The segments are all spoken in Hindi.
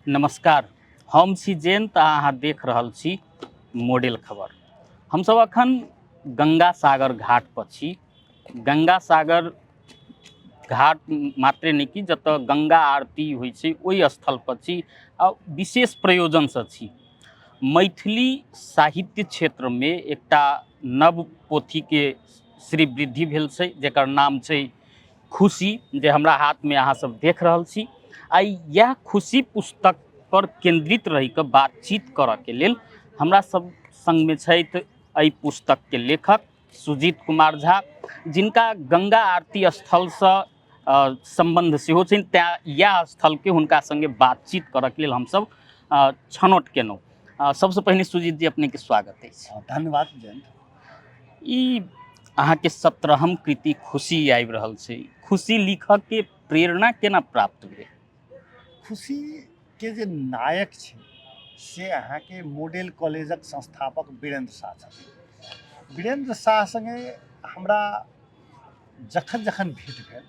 नमस्कार। हम छी जयंत, अहाँ देख रहल छी मॉडल खबर। हम सब अखन गंगा सागर घाट पर छी। गंगा सागर घाट मात्रे नहीं कि जतऽ गंगा आरती होइ छै ओहि स्थल पर छी आ विशेष प्रयोजन से छी। मैथिली साहित्य क्षेत्र में एकटा नव पोथी के श्री वृद्धि भेल छै जेकर नाम छै खुशी, जे हमरा हाथ में अहाँ सब देख रहल छी। आई यह खुशी पुस्तक पर केंद्रित रही के बातचीत करऽ के लेल हमरा सब संग में छथि एहि पुस्तक के लेखक सुजीत कुमार झा, जिनका गंगा आरती स्थल से संबंध सेहो छनि। तैं यह स्थल के हुनका संगे बातचीत करऽ के लेल हम सब छनौट केलहुँ। सबसे पहिने सुजीत जी अपने के स्वागत अछि। धन्यवाद जयंत। ई अहाँ के 17हम कृति खुशी आबि रहल छै। खुशी लिखऽ के प्रेरणा केना प्राप्त भेल? खुशी के जे नायक छै से अहाँ के मॉडल कॉलेजक संस्थापक वीरेंद्र शाह छथिन। वीरेंद्र शाह संगे हमरा जखन जखन भेंट भेल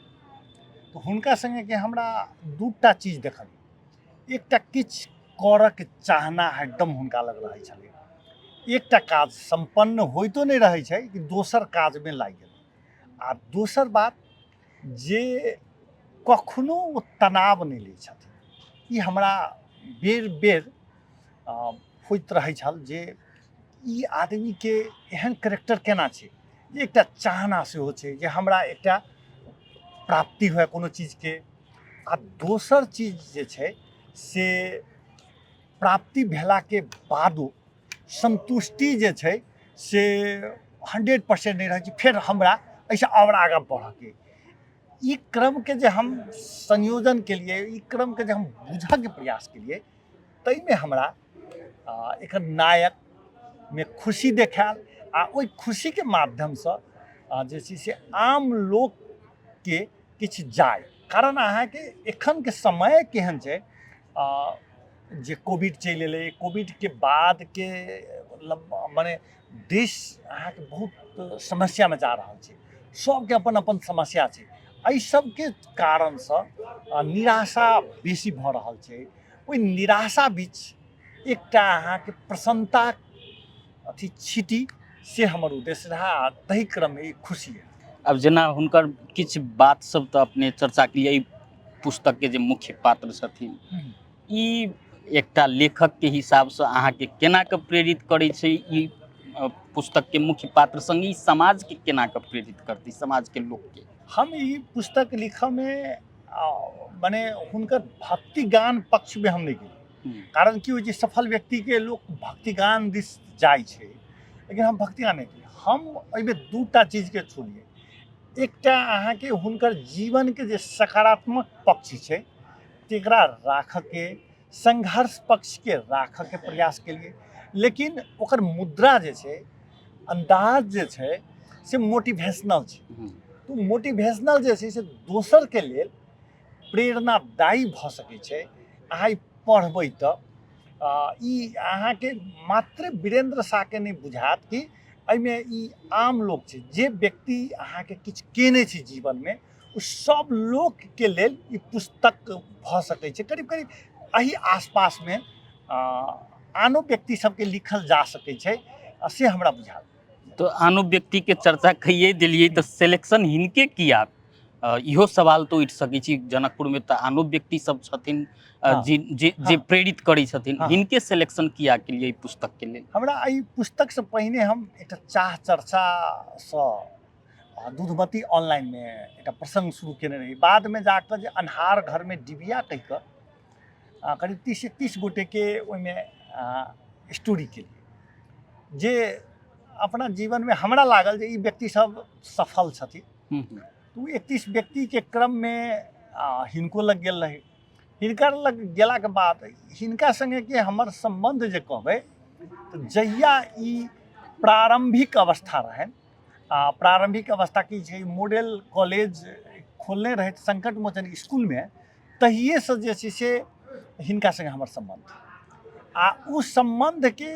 तो हुनका संगे के हमरा दूटा चीज देखल। एकटा किछु करऽ के चाहना एकदम हुनका लग रहै छलै। एकटा काज संपन्न होइतो नहीं रहै छै कि दोसर काज में लागि गेल। आ दोसर बात जे कखनो ओ तनाव नहीं लै छथिन। ई हमरा बेर बेर होइत रहै छल जे ई आदमी के एहन कैरेक्टर केना छै जे एकटा चाहना सेहो छै जे हमरा एकटा प्राप्ति हुए कोनो चीज के। आ दोसर चीज जे छै से प्राप्ति भेला के बादो संतुष्टि जे छै से 100% नहीं रहै छै। फिर हमरा ऐसा और आगाँ बढ़ऽ के ई क्रम के जे हम संयोजन के लिए, ई क्रम के जे हम बुझऽ के प्रयास के लिए, तई में हमरा एकर नायक में खुशी देखायल। आ ओई खुशी के माध्यम से जे छै से आम लोक के किछु जाय। कारण अहाँ के एखन के समय केहन छै जे कोविड चलि एलै, कोविड के बाद के माने देश अहाँ के बहुत समस्या में जा रहल छै। सबके अपन अपन समस्या छै। एहि सब के कारण से निराशा बेसी भऽ रहल छै। ओई निराशा बीच एकटा अहाँ के प्रसन्नता अथी छिटी से हमर उद्देश्य रहा। आ तही क्रम में ई खुशी है। अब जेना हुनकर किछु बात सब तऽ अपने चर्चा केलिए। ई पुस्तक के जे मुख्य पात्र छथिन, ई एकटा लेखक के हिसाब से अहाँ के केना के प्रेरित करै छै? ई पुस्तक के मुख्य पात्र संगी समाज के केना के प्रेरित करती, समाज के लोग के? हम ई पुस्तक लिखऽ में माने हुनकर भक्ति गान पक्ष में हम नहीं गेली। कारण कि जे सफल व्यक्ति के लोग भक्ति गान दिस जाय छै, लेकिन हम भक्ति गान नहीं केली। हम एहिमे दूटा चीज के छुलिए। एकटा अहाँ के हुनकर जीवन के जे सकारात्मक पक्ष छै तेकरा राखऽ के, संघर्ष पक्ष के राखऽ के प्रयास केलिए। लेकिन ओकर मुद्रा जे छै, अंदाज जे छै से मोटिवेशनल छै। तो मोटिवेशनल जे छै से दोसर के लेल प्रेरणादायी भऽ सकै छै। अहाँ ई पढ़बै तऽ ई अहाँ के मात्र वीरेंद्र शाह के नहीं बुझात कि एहिमे ई आम लोग छै। जे व्यक्ति अहाँ के किछु केने छै जीवन में, ओ सब लोग के लेल ई पुस्तक भऽ सकै छै। करीब करीब एही आसपास में आनो व्यक्ति सबके लिखल जा सकै छै से हमरा बुझाल। तो आनो व्यक्ति के चर्चा कहिए दिलिए तो सिलेक्शन हिनके किया? इहो सवाल तो उठि सकै छी। जनकपुर में तो आनो व्यक्ति सब छथिन जे प्रेरित करै छथिन। हिनके सिलेक्शन किया के लिए पुस्तक के लिए? हमरा ई पुस्तक से पहिने हम एकटा चाह चर्चा सँ दूधमती ऑनलाइन में एकटा प्रसंग शुरू केने रही। बाद में जाकर जे अन्हार घर में डिबिया कहि कऽ करीब 30-31 गोटे के ओहिमे स्टोरी केलिए जे अपना जीवन में हमरा लागल जे ई व्यक्ति सब सफल छथिन। तो 31 व्यक्ति के क्रम में हिनको लग गेल रही। हिनकर लग गेला के बाद हिनका संगे के हमर संबंध जे कहबै तो जहिया ई प्रारंभिक अवस्था रहनि, प्रारंभिक अवस्था की छै, मॉडल कॉलेज खोलने रहे संकट मोचन स्कूल में, तहिए से जे छै से हिनका संगे हमर संबंध। आ उ संबंध के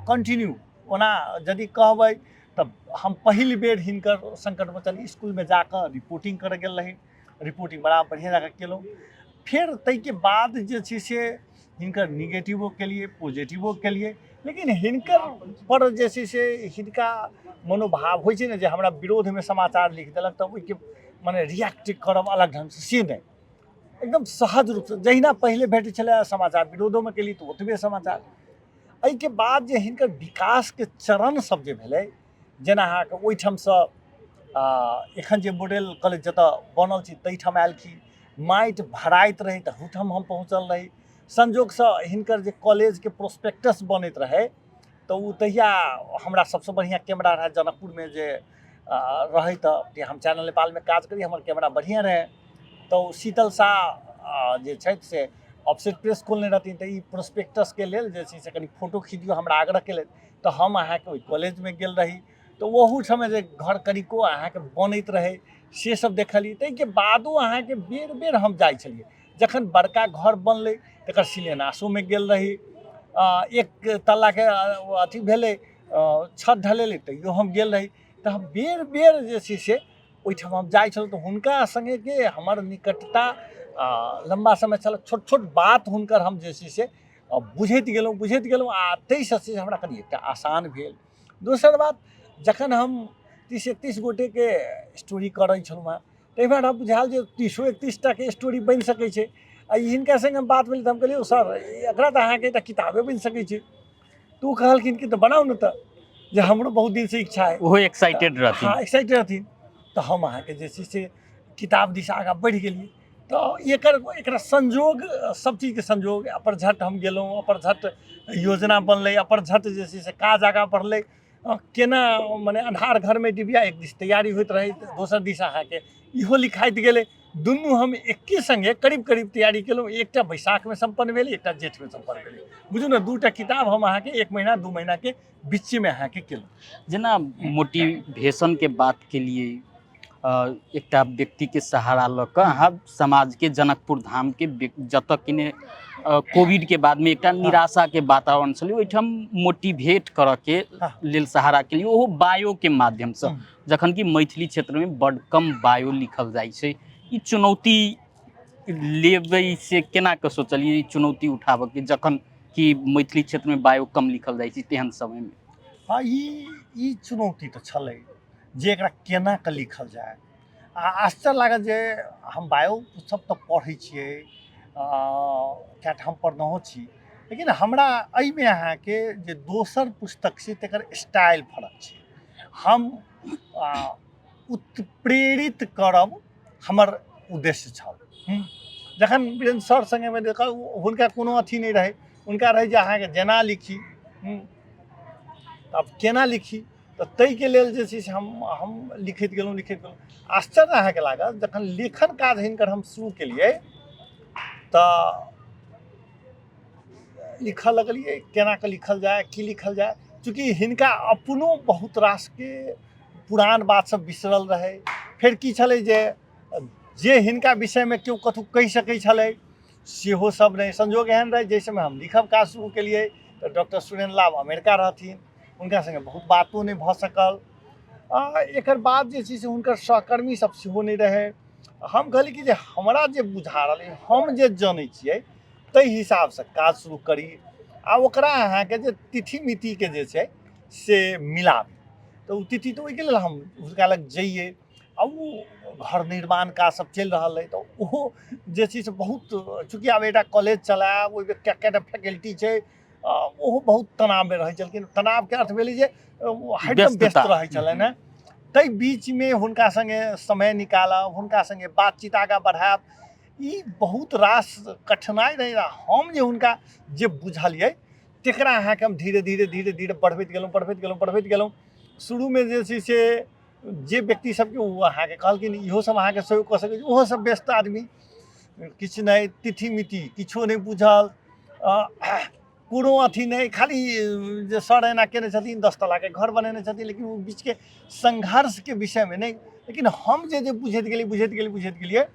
कंटिन्यू ओना यदि कहबै तब हम पहिल बेर हिनकर संकट मोचन स्कूल में जाकर रिपोर्टिंग करे गेल रही। रिपोर्टिंग बड़ा बढ़िया जगह केलहुँ। फिर ताहिके बाद जे छै से हिनकर निगेटिवो केलिए पॉजिटिवो केलिए, लेकिन हिनकर पर जे छै से हिनका मनोभाव होइ छै ने जे हमरा विरोधमे समाचार लिख देलक तऽ ओहिके मने रिएक्ट करब अलग ढङ्गसँ से नहि, एकदम सहज रूपसँ जहिना पहिले भेटै छलै समाचार विरोधोमे केली तऽ ओतबे समाचार। एहिके बाद जे हिनकर विकासके चरण सब जे भेलै, जेना अहाँके ओहिठामसँ एखन जे मॉडल कॉलेज जतऽ बनल छी ताहिठाम आयल छी, माटि भराइत रही तऽ ओहिठाम हम पहुँचल रही। संजोगसँ हिनकर जे कॉलेजके प्रोस्पेक्टस बनैत रहै तऽ ओ तहिया हमरा सबसँ बढ़िआँ कैमरा रहै जनकपुरमे जे रहै, तऽ हम चैनल नेपालमे काज करी, हमर कैमरा बढ़िआँ रहै। तऽ शीतल शाह जे छथि से ऑफसेट प्रेस खोलने रहथिन, तऽ ई प्रोस्पेक्टसके लेल जे छै से कनि फोटो खींच दियौ, हमरा आग्रह केलथि, तऽ हम अहाँके ओहि कॉलेजमे गेल रही। तऽ ओहूठाम जे घर कनिको अहाँके बनैत रहै से सब देखलिए। ताहिके बादो अहाँके बेर बेर हम जाइ छलिए, जखन बड़का घर बनलै तकर शिलान्यासोमे गेल रही, एक तल्लाके अथी भेलै छत ढलेलै तैयो हम गेल रही। तऽ हम बेर बेर जे छै से ओहिठाम हम जाइ छलहुँ। तऽ हुनका सङ्गे के हमर निकटता लम्बा समय छल, छोट छोट बात हुनकर हम जे छै से बुझैत गेलहुँ आ ताहिसँ से हमरा कनि एकटा आसान भेल। दोसर बात, जखन हम 30-31 गोटेके स्टोरी करै छलहुँ हेँ ताहिमे हमरा बुझायल जे 30-31टाके स्टोरी बनि सकै छै। आ हिनका सङ्गे हम बात भेल तऽ हम कहलियै सर एकरा तऽ अहाँके एकटा किताबे बनि सकै छै। तऽ ओ कहलखिन कि तऽ बनाउ ने, तऽ जे हमरो बहुत दिनसँ इच्छा है। ओहो एक्साइटेड रहथिन। हाँ एक्साइटेड रहथिन। तऽ हम अहाँके जे छै से किताब दिशा आगाँ बढ़ि गेलिए। तऽ एकरा संजोग, सब चीजके संजोग, अपरझट हम गेलहुँ, अपरझट योजना बनलै, अपरझट जे छै से काज आगाँ बढ़लै। केना मने अन्हार घरमे डिबिया, एक दिस तैयारी होइत रहै, दोसर दिस अहाँके इहो लिखाइत गेलै। दुनू हम एके सङ्गे करीब करीब तैयारी केलहुँ। एकटा बैसाखमे सम्पन्न भेलै, एकटा जेठमे सम्पन्न भेलै। बुझू ने, 2टा किताब हम अहाँके 1 महीना 2 महीनाके बीचमे अहाँके केलहुँ। जेना मोटिवेशनके बात केलिए, एकटा व्यक्तिके सहारा लऽ कऽ अहाँ समाजके जनकपुर धामके जतऽ किने कोविडके बादमे एकटा निराशाके वातावरण छलै, ओहिठाम मोटिवेट करऽके लेल सहारा केलिए, ओहो बायोके माध्यमसँ, जखन कि मैथिली क्षेत्रमे बड्ड कम बायो लिखल जाइ छै। ई चुनौती लेबै से केना कऽ सोचलिए, ई चुनौती उठाबऽके, जखन कि मैथिली क्षेत्रमे बायो कम लिखल जाइ छै तेहन समयमे? हाँ, ई चुनौती तऽ छलै जे एकरा केना कऽ लिखल जाय। आ आश्चर्य लागत जे हम बायो सब तऽ पढ़ै छियै, कए ठाम पढ़नहो छी, लेकिन हमरा एहिमे अहाँके जे दोसर पुस्तक छै तकर स्टाइल फर्क छै। हम उत्प्रेरित करब हमर उद्देश्य छल। जखन वीरेन्द्र सर सङ्गे देखल, हुनका कोनो अथी नहि रहै, हुनका रहै जे अहाँके जेना लिखी। आब केना लिखी, तऽ ताहिके लेल जे छै से हम लिखैत गेलहुँ। आश्चर्य अहाँके लागत, जखन लेखन काज हिनकर हम शुरू केलिए तऽ लिखऽ लगलिए केना कऽ लिखल जाय, की लिखल जाय। चूँकि हिनका अपनो बहुत रासके पुरान बात सब बिसरल रहै। फेर की छलै जे हिनका विषयमे केओ कतहु कहि सकै छलै सेहो सब नहि। संजोग एहन रहै जाहि समय हम लिखब काज शुरू केलिए तऽ डॉक्टर सुरेन्द्र लाभ अमेरिका रहथिन, हुनका सङ्गे बहुत बातो नहि भऽ सकल। एकर बाद जे छै से हुनकर सहकर्मी सब सेहो नहि रहै। हम कहली कि जे हमरा जे बुझा रहल अइ, हम जे जनै छियै ताहि हिसाबसँ काज शुरू करी, आ ओकरा अहाँके जे तिथि मितिके जे छै से मिलाबी। तऽ ओ तिथि, तऽ ओहिके लेल हम हुनका लग जइए। आ ओ घर निर्माण काज सब चलि रहल अइ, तऽ ओहो जे छै से बहुत, चूँकि आब एकटा कॉलेज चलायब, ओहिमे कएटा फैकल्टी छै, ओहो बहुत तनावमे रहै छलखिन। तनावके अर्थ भेलै जे हरदम व्यस्त रहै छलनि हेँ। ताहि बीचमे हुनका सङ्गे समय निकालब, हुनका सङ्गे बातचीत आगाँ बढ़ायब, ई बहुत रास कठिनाइ रहै। हम जे हुनका जे बुझलिए तकरा अहाँके हम धीरे धीरे बढ़बैत गेलहुँ। शुरूमे जे छै से जे व्यक्ति सबके ओ अहाँके कहलखिन इहो सब अहाँके सहयोग कऽ सकै छी, ओहो सब व्यस्त आदमी, किछु नहि, तिथि मिति किछो नहि बुझल, कोनो अथी नहीं, खाली जे सर एना केने छथिन, 10 तल्लाके घर बनेने छथिन, लेकिन ओ बीचके संघर्षके विषयमे नहीं। लेकिन हम जे बुझैत गेलिए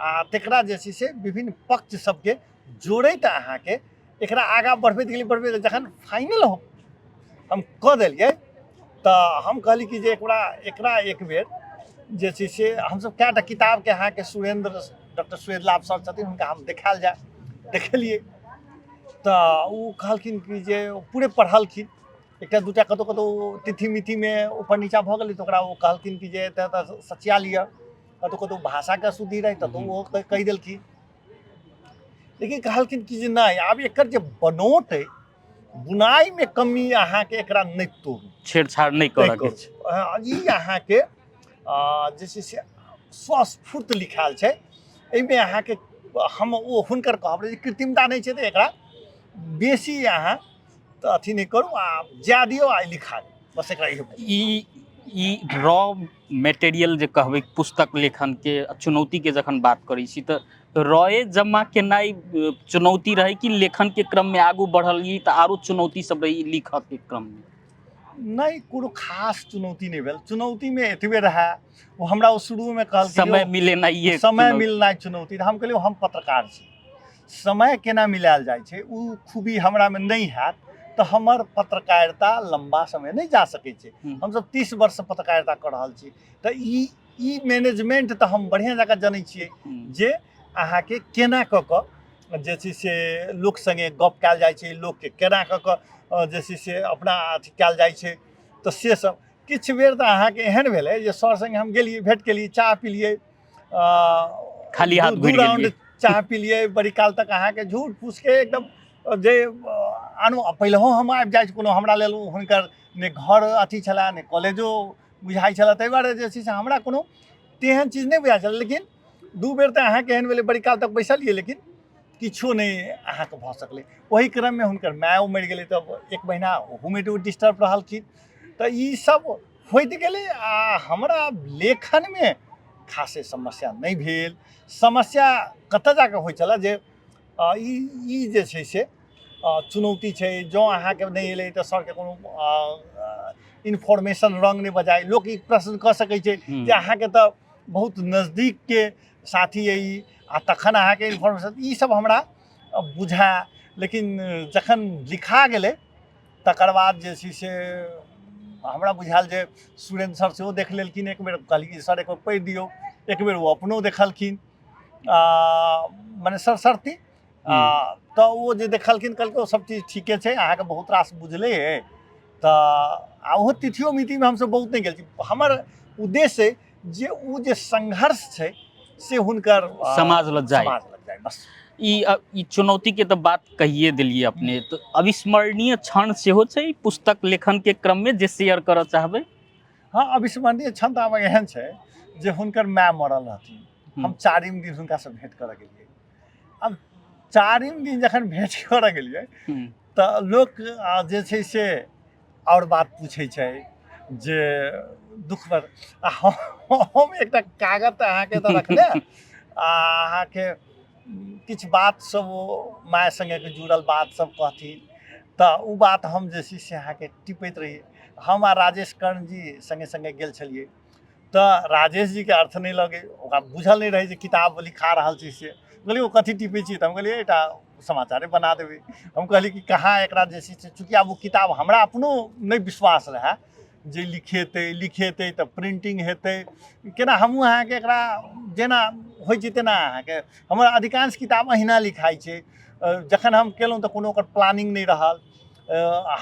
आ तकरा जे छै से विभिन्न पक्ष सबके जोड़ैत अहाँके एकरा आगाँ बढ़बैत गेलिए। जखन फाइनल हम कऽ देलिए तऽ हम कहली कि जे एकरा एक बेर जे छै से हमसब कएटा किताबके अहाँके डॉक्टर सुरेंद्र लाभ सर छथिन हुनका हम देखायल जाए देखेलिए तऽ ओ कहलखिन कि जे पूरे पढ़लखिन एकटा दूटा कतहु कतहु तिथि मिथिमे ऊपर नीचा भऽ गेलै तऽ ओकरा ओ कहलखिन कि जे तऽ सचिया लिअ कतहु कतहु भाषाके अशुद्धि रहै तऽ ओ कहि देलखिन लेकिन कहलखिन कि जे नहि आब एकर जे बनोट अइ बुनाइमे कमी अहाँके एकरा नहि तोड़ू छेड़छाड़ नहीं करके छै। ई अहाँके जे छै से स्वस्फूर्त लिखायल छै एहिमे अहाँके हम ओ हुनकर कहब जे कृत्रिमता नहीं छै तऽ एकरा बेसी अहाँ तऽ अथी नहीं करू आ जा दियौ आ लिखा दियौ बस एकरा ई रॉ मटेरियल जे कहबै पुस्तक लेखन के चुनौती के जखन बात करै छी तऽ रॉए जमा केनाइ चुनौती रहे कि लेखन के क्रम में आगू बढ़लिए तऽ आरो चुनौती सब रही लिखऽ के क्रम में? नहीं कोनो खास चुनौती नहीं भेल चुनौतीमे एतबे रहए ओ हमरा शुरूमे कहलखिन समय मिलेनाइ समय मिलनाइ चुनौती हम कहलियै हम पत्रकार छी समय केना मिलायल जाइ छै ओ खूबी हमरामे नहीं हैत तऽ हमर पत्रकारिता लंबा समय नहीं जा सकै छै। हमसब 30 वर्ष पत्रकारिता कऽ रहल छी तऽ ई मैनेजमेंट तऽ हम बढ़िआँ जकाँ जनै छियै जे अहाँके केना कऽ कऽ जे छै से लोक संगे गप कयल जाइ छै लोकके केना कऽ कऽ जे छै से अपना अथी कयल जाइ छै तऽ से सब किछु बेर तऽ अहाँके एहन भेलै जे सर संगे हम गेलियै भेंट केलियै चाह पिलियै खाली हाथ दू राउंड चाह पिलियै बड़ी काल तक अहाँके झूठ फूसके एकदम जे आनो पहिलहो हम आबि जाइ छी कोनो हमरा लेल हुनकर ने घर अथी छलै ने कॉलेजो बुझाइ छलै ताहि दुआरे जे छै से हमरा कोनो तेहन चीज नहि बुझाइ छलै लेकिन दू बेर तऽ अहाँके एहन भेलै बड़ी काल तक बैसलियै लेकिन किछो नहीं अहाँके भऽ सकलै ओही क्रममे हुनकर मायो मरि गेलै तऽ 1 महीना ओहूमे डिस्टर्ब रहलखिन तऽ ई सब होइत गेलै आ हमरा लेखनमे खासे समस्या नहीं भेल। समस्या कतऽ जाके होइ छलै जे ई जे छै से चुनौती छै जँ अहाँके नहीं एलै तऽ सरके कोनो इन्फॉर्मेशन रंग नहीं बजाय लोक ई प्रश्न कऽ सकै छै जे अहाँके तऽ बहुत नजदीकके साथी अइ आ तखन अहाँके इन्फॉर्मेशन ई सब हमरा बुझा लेकिन जखन लिखा गेलै तकर बाद जे छै से हमरा बुझायल जे सुरेंद्र सर सेहो देख लेलखिन एक बेर कहलियै सर एक बेर पढ़ि दियौ एक बेर ओ अपनो देखलखिन मने सरसरती तऽ ओ जे देखलखिन कहलकै ओ सब चीज ठीके छै अहाँके बहुत रास बुझले अइ तऽ आ ओहो तिथियो मितिमे हमसब बहुत नहीं गेल छी हमर उद्देश्य अइ जे ओ जे संघर्ष छै से हुनकर समाज लग जाए बस ई चुनौती के तो बात कहिए दिलिए अपने तो अविस्मरणीय क्षण सेहो छै पुस्तक लेखन के क्रम में जे शेयर करऽ चाहबै? हाँ अविस्मरणीय क्षण तऽ आब एहन छै जे हुनकर माय मरल रहथिन हम 4म दिन हुनकासँ भेंट करऽ गेलियै अब 4म दिन जखन भेंट करऽ गेलियै तऽ लोक जे छै से और बात पूछै छै जे दुख पर हम एकटा कागज अहाँके तऽ रखने अहाँके किछु बात सब ओ माय संगे जुड़ल बात सब कहथिन तऽ ओ बात हम जे छै से अहाँके टिपैत रहिए हम आ राजेश कर्ण जी संगे संगे गेल छलिए तऽ राजेश जी के अर्थ नहीं लगे ओकरा बुझल नहीं रहे जे किताब लिखा रहल छी से कहलिए ओ कथी टिपै छी तऽ हम कहलिए एटा समाचारे बना देबै हम कहलिए कि कहाँ एकरा जे छै से चूँकि आब ओ किताब हमरा अपनो नहीं विश्वास रहए जे लिखेतै तऽ प्रिंटिंग हेतै केना हमहूँ अहाँके एकरा जेना होइ छै तेना अहाँके हमर अधिकांश किताब अहिना लिखाइ छै जखन हम केलहुँ तऽ कोनो ओकर प्लानिंग नहीं रहल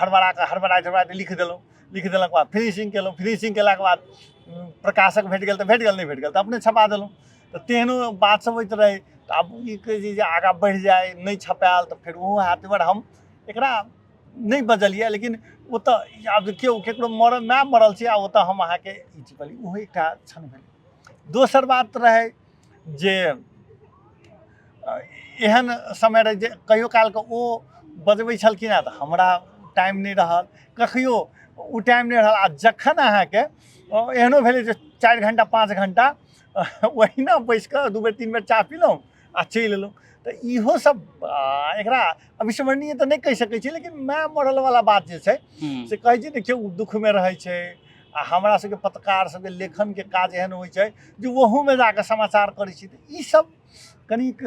हड़बड़ाइत लिख देलक बाद फिनिशिंग केलहुँ फिनिशिंग केलाके बाद प्रकाशक भेट गेल तऽ भेट गेल नहीं भेट गेल तऽ अपने छपा देलहुँ तऽ तेहनो बात सब होइत रहै तऽ आब ई कहै छै जे आगाँ बढ़ि जाए नहीं छपायल तऽ फेर ओहो हैत एहि दुआरे हम एकरा नहीं बजलिए लेकिन ओतऽ आब देखियौ केकरो माय मरल छै आ ओतऽ हम अहाँके ई टिपलिए ओहो एकटा क्षण भेलै। दोसर बात रहै जे एहन समय रहै जे कहियो कालके ओ बजबै छलखिन हेँ तऽ हमरा टाइम नहीं रहल कहियो ओ टाइम नहीं रहल आ जखन अहाँके एहनो भेलै जे 4 घंटा 5 घंटा ओहिना बैस कऽ 2 बेर 3 बेर चाह पीलहुँ आ चलि एलहुँ तऽ इहो सब एकरा अविस्मरणीय तऽ नहीं कहि सकै छी लेकिन माय मरल वाला बात जे छै से कहै छै देखियौ दुःखमे रहै छै आ हमरा सबके पत्रकार सबके लेखनके काज एहन होइ छै जे ओहूमे जाकऽ समाचार करै छी तऽ ई सब कनिक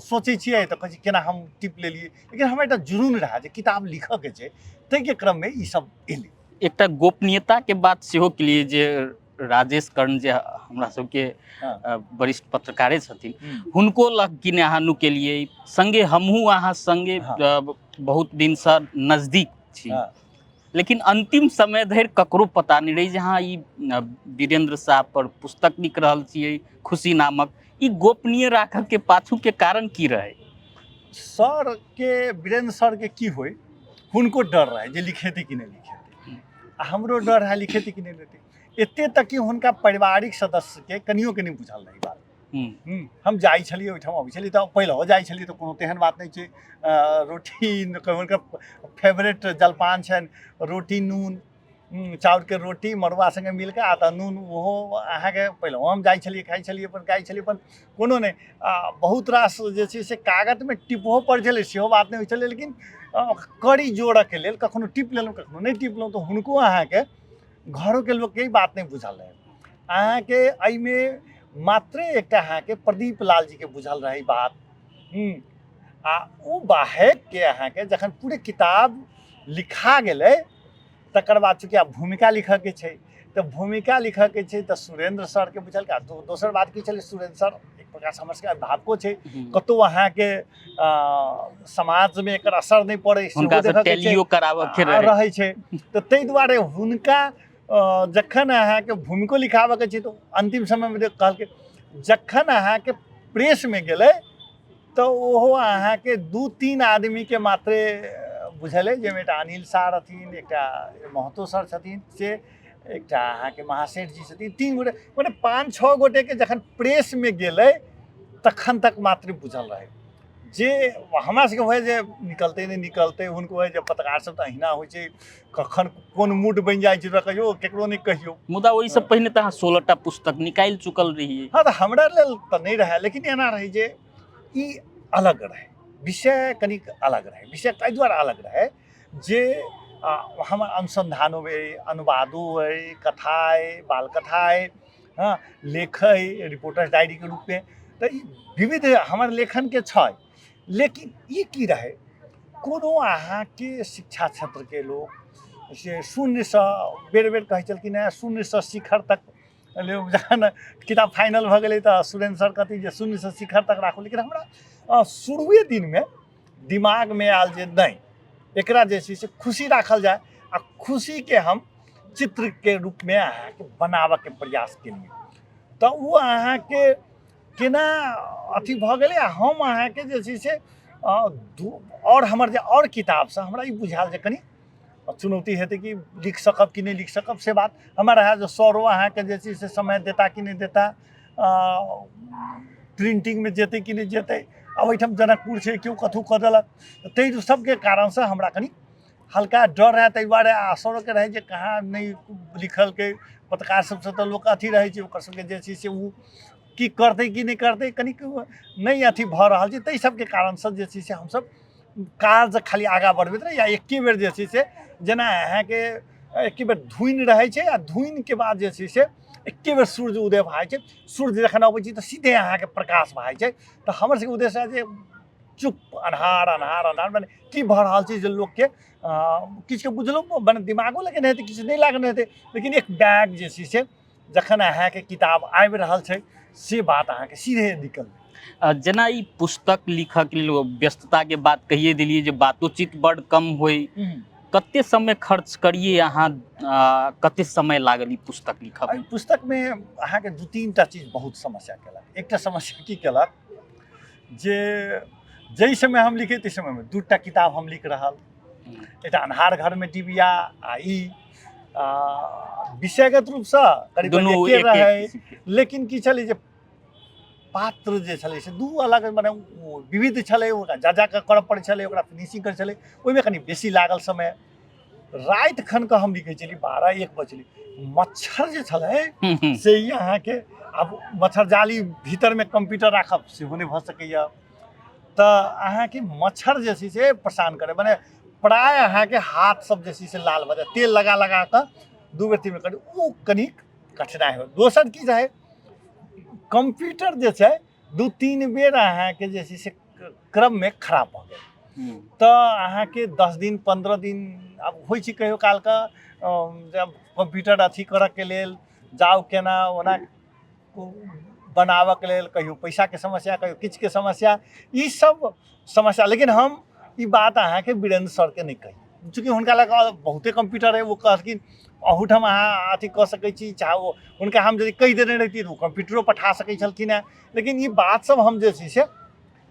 सोचै छियै तऽ कहै छी केना हम टिप लेलियै लेकिन हमरा एकटा जुनून रहए जे किताब लिखऽके छै ताहिके क्रममे ई सब एलै। एकटा गोपनीयता के बात सेहो के लिए जे राजेश कर्ण जे हमरा सबके वरिष्ठ पत्रकारे छथिन, हुनको लग किने अहाँ नुकेलिए, संगे हमहूँ अहाँ संगे बहुत दिनसँ नजदीक छी, लेकिन अंतिम समय धरि ककरो पता नहीं रही जहाँ ई वीरेंद्र शाह पर पुस्तक लिख रहल छियै खुशी नामक, ई गोपनीय राखऽ के पाछू के कारण की रहे? सर के वीरेंद्र सर के की होय, हुनको डर रहे जे लिखेते कि नहीं लिखेते, आ हमरो डर है लिखेते कि नहीं लिखेते। एते तक कि हुनका पारिवारिक सदस्य के कनियो के नहीं बुझल रही बात। हम जाइ छलिए ओहिठाम अबै छलिए तऽ पहिले हो जाइ छलिए तऽ कोनो तेहन बात नहीं छै, रोटी हुनकर फेवरेट जलपान छनि रोटी नून, चाउर के रोटी मड़ुआ संगे मिलके आ तऽ नून ओहो अहाँके पहिले हम जाइ छलिए खाइ छलिए अपन खाइ छलिए अपन कोनो नहीं, बहुत रास जे छै से कागज में टिपहो पड़ै छलै सेहो बात नहीं होइ छलै, लेकिन कड़ी जोड़ऽ के लेल कखनो टिप लेलहुँ कखनो नहीं टिपलहुँ, तऽ हुनको अहाँके घरों के लोग के ई बात नहीं बुझल रहे। अहाँके एहिमे मात्र एकटा अहाँके प्रदीप लाल जी के बुझल रही बात, आ ओ बाहेक के अहाँके जखन पूरे किताब लिखा गेलै तकर बाद चूँकि आब भूमिका लिखऽ के छै, तऽ भूमिका लिखऽ के छै तऽ सुरेंद्र सर के बुझल का। दोसर बात की छलै, सुरेंद्र सर एक प्रकार से हमर सबके अभिभावको छै, कतौ अहाँके समाज में एकर असर नहीं पड़े हुनका से टेलियो कराबऽ के रहै छै, तऽ ताहि दुआरे हुनका जखन अहाँके भूमिको लिखाबऽ के छै तऽ अंतिम समय में कहलकै, जखन अहाँके प्रेस में गेलै तऽ ओहो अहाँके 2-3 आदमी के मात्रे बुझल है, जाहिमे एकटा अनिल शाह रहथिन, एकटा महतो सर छथिन से, एकटा अहाँके महासेठ जी छथिन, 3 गोटे मने 5-6 गोटे के जखन प्रेस में गेलै तखन तक मात्र बुझल रहे। जे हमरा सबके होइ जे निकलते नहीं निकलते, हुनको होइ जे पत्रकार सब तऽ अहिना होइ छै, कखन कोन मूड बनि जाइ छै कहियो केकरो नहीं कहियो। मुदा ओहि से पहिने तऽ 16टा पुस्तक निकालि चुकल रहिए। हाँ, तऽ हमरा लेल तऽ नहीं रहे, लेकिन एना रहे जे ई अलग रहे, विषय कनिक अलग रहे। विषय एहि दुआरे अलग रहे जे हमर अनुसंधानो अइ, अनुवादो अइ, कथा अइ, बाल कथा अइ, हाँ लेख अइ रिपोर्टर्स डायरी के रूप में, तऽ ई विविध हमर लेखन के छै। लेकिन ई की रहे, कोनो अहाँके शिक्षा क्षेत्र के लोग से 0 से बेर बेर कहै छलखिन है 0 से शिखर तक, जखन किताब फाइनल भऽ गेलै तऽ सुरेंद्र सर कहती जे 0 से शिखर तक राखू, लेकिन हमरा शुरुए दिन में दिमाग में आयल जे नहीं, एकरा जे छै से खुशी राखल जाए, आ खुशी के हम चित्र के रूप में अहाँके बनाबऽ के प्रयास केलिए, तऽ वो अहाँके केना अथी भऽ गेलै। आ हम अहाँके जे छै से और हमर जे और किताब से हमरा ई बुझायल जे कनी चुनौती हेतै कि लिख सकब कि नहीं लिख सकब, से बात हमर रहे। जो सरो अहाँके जे छै से समय देता कि नहीं देता, प्रिंटिंग में जेतै कि नहीं जेतै, अब ओहिठाम जनकपुर छै केओ कथू कऽ देलक, ताहि सबके कारण से हमरा कनी हल्का डर रहे। ताहि दुआरे सरो के रहे जे कहाँ नहीं लिखल के, पत्रकार सबसे तऽ लोक अथी रहै छै, ओकर सबके जे छै से उ की करतै कि नहीं करतै, कनिक नहीं अथी भऽ रहल छै, ताहि सबके कारण से जे छै से हमसब काज खाली आगाँ बढ़बैत रही। या एके बेर जे छै से जेना अहाँके एके बेर धुनि रहै छै, आ धुनि के बाद जे छै से एके बेर सूर्य उदय भऽ जाइ छै, सूर्य जखन अबै छै तऽ सीधे अहाँके प्रकाश भऽ जाइ छै, तऽ हमर सबके उद्देश्य है जे चुप अन्हार अन्हार अन्हार, मने की भऽ रहल छै जे लोकके किछुके बुझलो मने दिमागो लगेने हेतै, किछु नहीं लागने हेतै, लेकिन एक बैग जे छै से जखन अहाँके किताब आबि रहल छै से बात अहाँके सीधे निकल। जेना ई पुस्तक लिखक लेल व्यस्तता के बात कहिए दिलिए जे बातोचीत बड़ कम होई, कते समय खर्च करिए अहाँ, कते समय लागल ई पुस्तक लिखब? एहि पुस्तक में अहाँके 2-3टा चीज बहुत समस्या केलक। एकटा समस्या की केलक जे जै समय हम लिखे तै समय में 2टा किताब हम लिख रहल, एकटा अन्हार घर में डिबिया आ ई विषयगत रूप से करीब एके रहे, लेकिन की छलै जे पात्र जे छलै से 2 अलग मने विविध छलै, ओकरा जा के करऽ पड़ै छलै, ओकरा फिनिशिंग करै छलै, ओहिमे कनी बेसी लागल समय। राति खन के हम लिखै छली 12-1 बजली, मच्छर जे छलै से ई अहाँके आब मच्छर जाली भीतर में कंप्यूटर राखब सेहो नहीं भऽ सकैया, तऽ अहाँके मच्छर जे छै से परेशान करे, मने प्राय अहाँके हाथ सब जे छै से लाल भऽ जाय, तेल लगा लगा कऽ 2 बेर 3 बेर करी, ओ कनिक कठिनाइ हो। दोसर की रहे, कंप्यूटर जे छै 2-3 बेर अहाँके जे छै से क्रम में खराब भऽ गेल, तऽ अहाँके 10 दिन 15 दिन आब होइ छै कहियो काल के जब कंप्यूटर अथी करऽ के लेल जाउ केना ओना बनाबक लेल, कहियो पैसा के समस्या, कहियो किछु के समस्या, ई सब समस्या। लेकिन हम ई बात अहाँके वीरेंद्र सर के नहीं कही, चूँकि हुनका लगा बहुते कंप्यूटर है, वो कहलखिन अहूठाम अहाँ अथी कऽ सकै छी, चाहे वो हुनका हम यदि कहि देने रहितियै तऽ ओ कंप्यूटरो पठा सकै छलखिन हैं। लेकिन ई बात सब हम जे छै से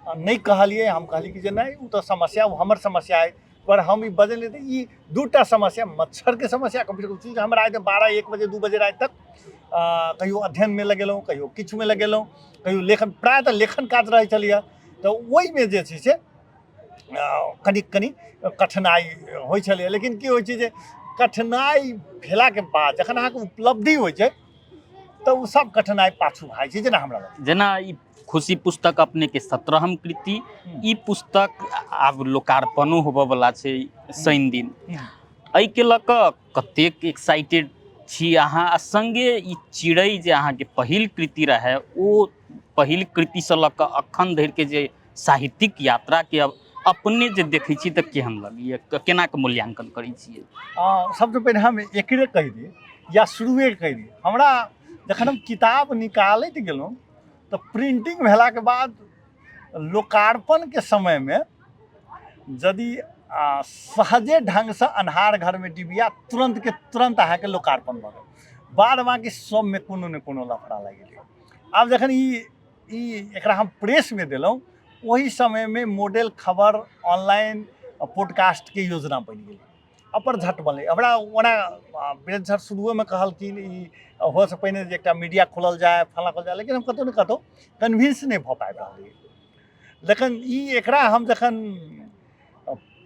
नहीं कहलिए। हम कहली कि जे नहीं, वो तो समस्या, वो हमर समस्या है, पर हम ई बदल देते। ई दूटा समस्या, मच्छर के समस्या, कंप्यूटर चीज हम रात 12-1 बजे 2 बजे रात तक कहियो अध्ययन में लगेलहुँ, कहियो किछु में लगेलहुँ, कहियो लेखन, प्रायः लेखन काज रहै छलिए, तऽ ओहिमे जे छै से कनि कठिनाइ होइ छलै। लेकिन की होइ छै जे कठिनाइ भेलाके बाद जखन अहाँके उपलब्धि होइ छै तऽ ओ सब कठिनाइ पाछू भागै छै। जेना हमरा लग जेना ई खुशी पुस्तक अपने के 17हम कृति, ई पुस्तक आब लोकार्पणो होबयवला छै शनि दिन। एहि के लऽ कऽ कतेक एक्साइटेड छी अहाँ, आ संगे ई चिड़ै जे अहाँके पहिल कृति रहे, ओ पहिल कृति से लऽ कऽ अखन धरि के जे साहित्यिक यात्रा के अब अपने जे देखै छी तऽ केहन लगैए, केना के मूल्यांकन करै छियै? सबसे पहले हम एकरे कहि दी या शुरुए कहि दी, हमरा जखन हम किताब निकालैत गेलहुँ तऽ प्रिंटिंग भेलाके बाद लोकार्पण के समय में यदि सहजे ढंग से अन्हार घर में डिबिया तुरंत के तुरंत अहाँके लोकार्पण भऽ गेल। बाद बाकी सब में कोनो ने कोनो लफड़ा लागि गेलै। आब जखन ई एकरा हम प्रेस में देलहुँ, वही समय में मॉडल खबर ऑनलाइन पॉडकास्ट के योजना बनि गेलै, अपर झट बनलै। हमरा ओना वीरेंद्र सर शुरुओ में कहलखिन ई हो से पहिने जे एकटा मीडिया खोलल जाए, फलाँ खोलल जाए, लेकिन हम कतहु ने कतहु कन्विंस नहीं भऽ पाबि रहलियै। लेकिन ई एकरा हम जखन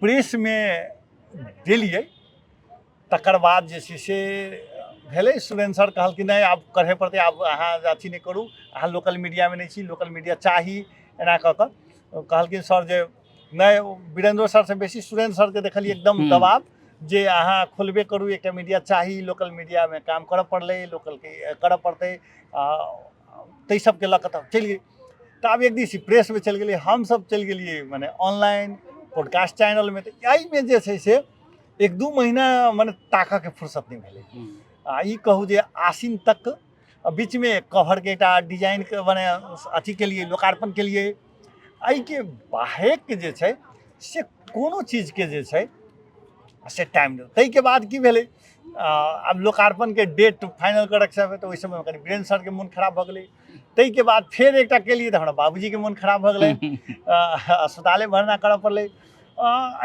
प्रेस में देलियै तकर बाद जे छै से भेलै। सुरेंद्र सर कहलखिन नहीं, आब करहे पड़तै, आब अहाँ अथी नहीं करू, अहाँ लोकल मीडिया में नहीं छी, लोकल मीडिया चाही, एना कऽ कऽ कहलखिन सर जे नहीं। वीरेंद्र सर से बेसी सुरेंद्र सर के देखलियै एकदम दबाव जे अहाँ खोलबे करू, एकटा मीडिया चाही, लोकल मीडिया में काम करऽ पड़लै, लोकल के करऽ पड़तै, ताहि सबके लऽ कऽ तब चलि गेलै। तऽ आब एक दिस प्रेस में चलि गेलियै, हमसब चलि गेलियै मने ऑनलाइन पॉडकास्ट चैनल में। तऽ एहिमे जे छै से 1-2 महीना मने ताकऽ के फुर्सत नहीं भेलै। ई कहू जे आसिन तक बीच में कवर के एकटा डिजाइन के मने अथी के लिए लोकार्पण के लिए, एहि के बाहेक जे छै से कोनो चीज के जे छै से टाइम दे। ताहि के बाद की भेलै, आब लोकार्पण के डेट फाइनल करऽ के समय, तऽ ओहि समय में कनि वीरेंद्र सर के मोन खराब भऽ गेलै। ताहि के बाद फेर एकटा केलियै तऽ हमरा बाबूजी के मोन खराब भऽ गेलै, अस्पताले भरना करऽ पड़लै।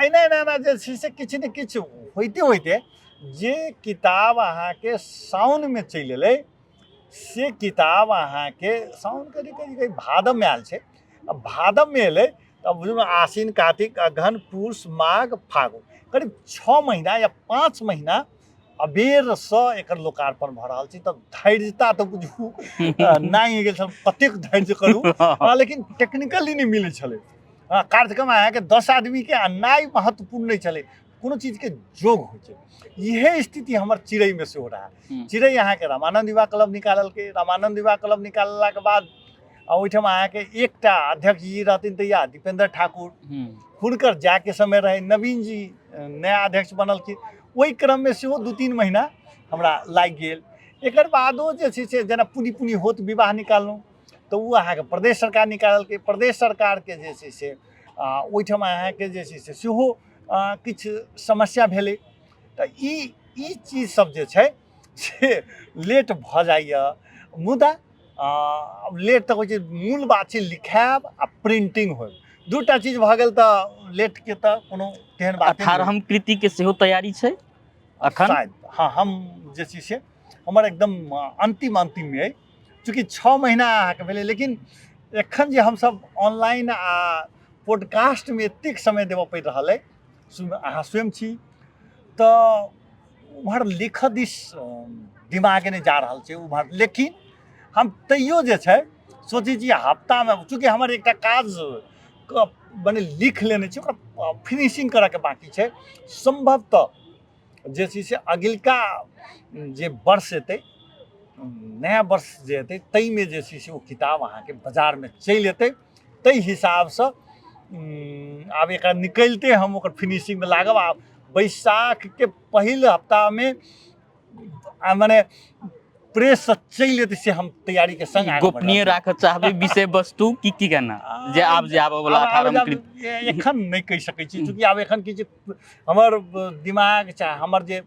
एना जे छै से किछु ने किछु होइते जे किताब अहाँके साउन में चलि एलै, से किताब अहाँके साउन करीब भादव में आयल छै। भादव में एलै तऽ बुझू आसिन, कार्तिक, अगहन, पूस, माघ, फागुन, करीब 6 महीना या 5 महीना अबेरसँ एकर लोकार्पण भऽ रहल छै। तऽ धैर्यता तऽ बुझू नहि गेल छल, कतेक धैर्य करू। लेकिन टेक्निकली नहीं मिलै छलै। कार्यक्रम अहाँके 10 आदमी के अन्नाइ महत्वपूर्ण नहीं छलै, कोनो चीज के जोग होइ छै। इहे स्थिति हमर चिड़ै में से हो रहा है। चिड़ै अहाँके रामानंद युवा क्लब निकालल के, रामानंद युवा क्लब निकालला के बाद ओहिठाम अहाँके एकटा अध्यक्ष जी रहथिन तहिया दीपेंद्र ठाकुर, हुनकर जाके समय रहे, नवीन जी नया अध्यक्ष बनलखिन। ओहि क्रम में सेहो 2-3 महीना हमरा लागि गेल। एकर बादो जे छै से जेना पुनी होत विवाह निकाललहुँ तऽ ओ अहाँके प्रदेश सरकार निकाललकै। प्रदेश सरकार के जे छै से ओहिठाम अहाँके जे छै से सेहो किछु समस्या भेलै। तऽ ई चीज सब जे छै से लेट भऽ जाइए। मुदा लेट तऽ होइ छै, मूल बात छै लिखायब आ प्रिंटिंग होय, दूटा चीज भऽ गेल तऽ लेट के तऽ कोनो तेहन बात। 18हम कृति के सेहो तैयारी छै अखन शायद। हाँ, हम जे छै से हमर एकदम अंतिम में अइ, चूँकि 6 महीना अहाँके भेलै। लेकिन एखन जे हमसब ऑनलाइन आ पॉडकास्ट में एतेक समय देबऽ पड़ि रहल अइ, अहाँ स्वयं छी, तऽ उम्हर लिखऽ दिस दिमाग नहीं जा रहल छै उम्हर। लेकिन हम तैयो जे छै सोचै छी हफ्ता में, चूँकि हमर एकटा काज मने लिख लेने छी, ओकरा फिनिशिंग करऽ के बाकी छै। संभवतः जे छै से अगिलका जे वर्ष एतै, नया वर्ष जे एतै, ताहि में जे छै से ओ किताब अहाँके बाजार में चलि एतै। ताहि हिसाबसँ आब एकरा निकलिते हम ओकर फिनिशिंग में लागब। आ बैसाख के पहिल हफ्ता में मने प्रेस से चलि एतै से हम तैयारी के संग आगे गोपनीय राखऽ चाहबै विषय वस्तु की केना जे आबऽ वाला 18 कृत एखन नहीं कहि सकै छी, चूँकि आब एखन कि हमर दिमाग चाहे हमर जे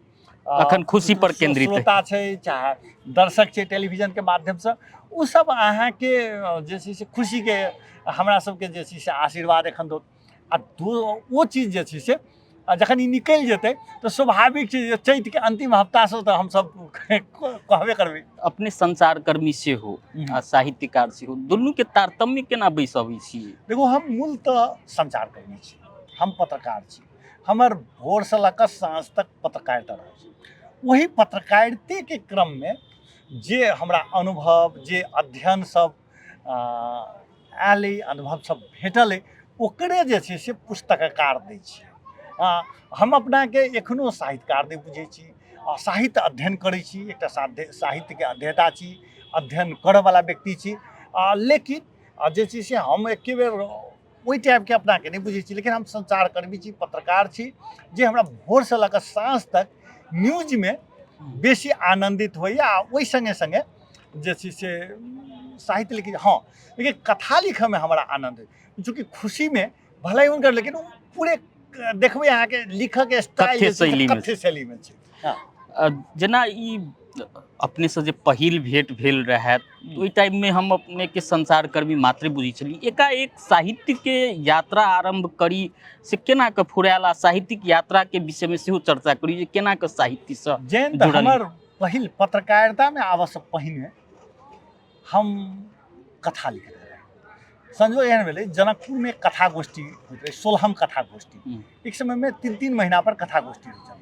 अखन खुशी पर केंद्रित है। श्रोता छै चाहे दर्शक छै टेलीविजन के माध्यम से ओ सब अहाँ के जे छै से खुशी के हमरा सबके जे छै से आशीर्वाद एखन दो आ वो चीज जे छै से जखन ई निकलि जेतै तो स्वाभाविक छै जे चैत के अंतिम हफ्ता से तो हम सब कहबे करबै। अपने संचार कर्मी से हो आ साहित्यकार से हो, दुनू के तारतम्य केना बैसबै छियै? देखो हम मूलतः संचार कर्मी छी, हम पत्रकार छी, हमर भोर से लऽ कऽ साँझ तक पत्रकारिता रहै छै। वही पत्रकारिते के क्रम में जे हमरा अनुभव जे अध्ययन सब आयल अइ, अनुभव सब भेटल अइ, ओकरे जे छै से पुस्तककार दै छी। हम अपना के एखनो साहित्यकार नहि बुझै छी, साहित्य अध्ययन करै छी, एकटा साहित्य के अध्येता छी, अध्ययन करऽ वाला व्यक्ति छी, लेकिन जे छै से हम एके बेर ओहि टाइप के अपना के नहीं बुझै छी। लेकिन हम संचार कर्मी छी, पत्रकार छी, जे हमरा भोर से लऽ कऽ साँझ तक न्यूज में बेसी आनंदित होइए। ओहि संगे संगे जे छै से साहित्य लिखी हाँ, लेकिन कथा लिखऽ में हमारा आनंद है, चूँकि खुशी में भले हुनकर, लेकिन पूरे देखबै अहाँ के लिखऽ के स्टाइल कथ्य शैली में छै। जेना ई अपने से जे पहिल भेंट भेल रहै ओहि टाइम में हम अपने के संसार कर्मी मात्र बुझै छली, एकाएक साहित्य के यात्रा आरंभ करी से केना के फुराला साहित्यिक यात्रा के विषय में सेहो चर्चा करी जे केना के साहित्य से जेन त हमर पहिल पत्रकारिता में आबऽ से पहिने हम कथा लिखैत रही। संजोग एहन भेलै जनकपुर में कथा गोष्ठी होइत रहे, 16हम कथा गोष्ठी। एक समय में 3-3 महीना पर कथा गोष्ठी होइत छल,